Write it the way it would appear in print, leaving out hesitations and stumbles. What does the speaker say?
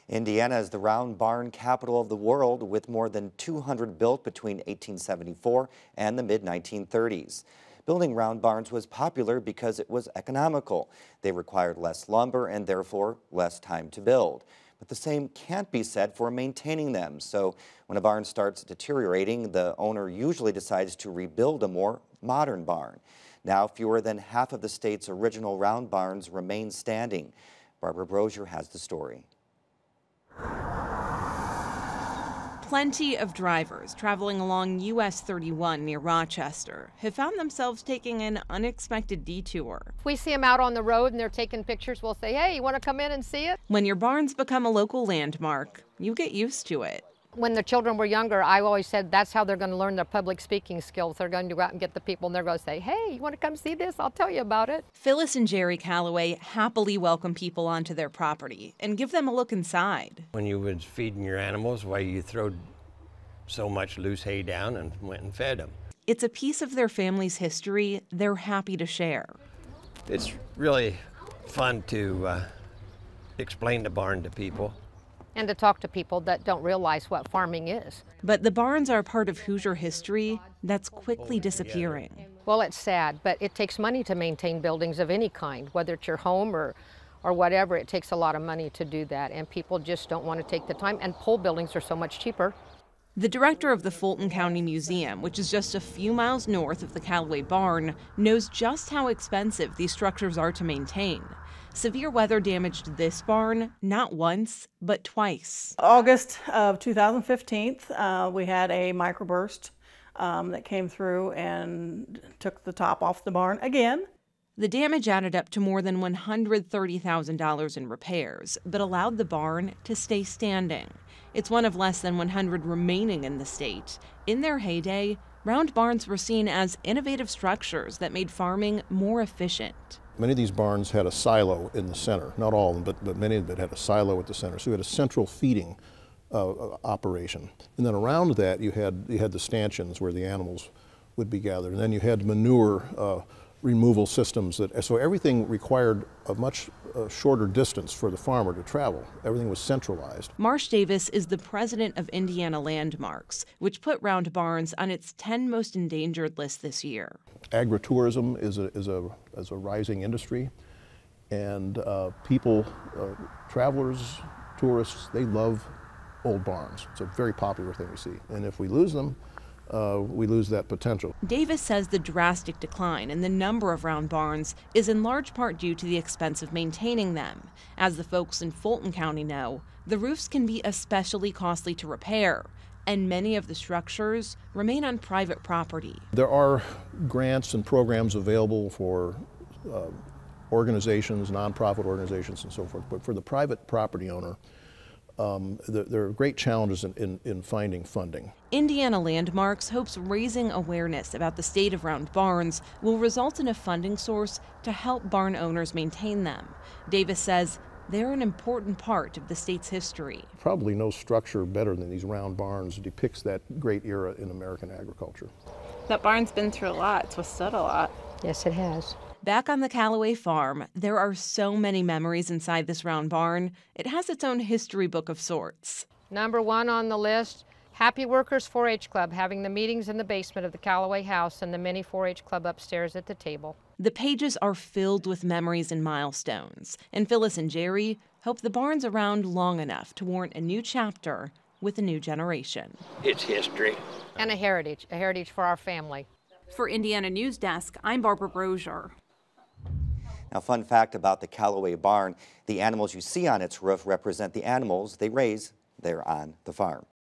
Indiana is the round barn capital of the world, with more than 200 built between 1874 and the mid-1930s. Building round barns was popular because it was economical. They required less lumber and therefore less time to build. But the same can't be said for maintaining them. So when a barn starts deteriorating, the owner usually decides to rebuild a more modern barn. Now, fewer than half of the state's original round barns remain standing. Barbara Brosier has the story. Plenty of drivers traveling along US 31 near Rochester have found themselves taking an unexpected detour. If we see them out on the road and they're taking pictures, we'll say, hey, you want to come in and see it? When your barns become a local landmark, you get used to it. When the children were younger, I always said that's how they're going to learn their public speaking skills. They're going to go out and get the people and they're going to say, hey, you want to come see this? I'll tell you about it. Phyllis and Jerry Calloway happily welcome people onto their property and give them a look inside. When you was feeding your animals, why you throwed so much loose hay down and went and fed them. It's a piece of their family's history they're happy to share. It's really fun to explain the barn to people. And to talk to people that don't realize what farming is. But the barns are part of Hoosier history that's quickly disappearing. Well, it's sad, but it takes money to maintain buildings of any kind, whether it's your home or whatever. It takes a lot of money to do that, and people just don't want to take the time, and pole buildings are so much cheaper. The director of the Fulton County Museum, which is just a few miles north of the Calloway barn, knows just how expensive these structures are to maintain. Severe weather damaged this barn not once, but twice. August of 2015, we had a microburst that came through and took the top off the barn again. The damage added up to more than $130,000 in repairs, but allowed the barn to stay standing. It's one of less than 100 remaining in the state. In their heyday, round barns were seen as innovative structures that made farming more efficient. Many of these barns had a silo in the center. Not all of them, but many of them had a silo at the center. So you had a central feeding operation. And then around that you had the stanchions where the animals would be gathered. And then you had manure removal systems. So everything required a much shorter distance for the farmer to travel. Everything was centralized. Marsh Davis is the president of Indiana Landmarks, which put round barns on its 10 most endangered list this year. Agritourism is a rising industry, and people, travelers, tourists, they love old barns. It's a very popular thing to see. And if we lose them, we lose that potential. Davis says the drastic decline in the number of round barns is in large part due to the expense of maintaining them. As the folks in Fulton County know, the roofs can be especially costly to repair, and many of the structures remain on private property. There are grants and programs available for organizations, nonprofit organizations and so forth, but for the private property owner, there are great challenges in finding funding. Indiana Landmarks hopes raising awareness about the state of round barns will result in a funding source to help barn owners maintain them. Davis says they're an important part of the state's history. Probably no structure better than these round barns depicts that great era in American agriculture. That barn's been through a lot. It's withstood a lot. Yes, it has. Back on the Calloway farm, there are so many memories inside this round barn. It has its own history book of sorts. Number one on the list, Happy Workers 4-H Club, having the meetings in the basement of the Calloway house and the mini 4-H Club upstairs at the table. The pages are filled with memories and milestones, and Phyllis and Jerry hope the barn's around long enough to warrant a new chapter with a new generation. It's history. And a heritage for our family. For Indiana News Desk, I'm Barbara Brosier. Now, fun fact about the Calloway barn, the animals you see on its roof represent the animals they raise there on the farm.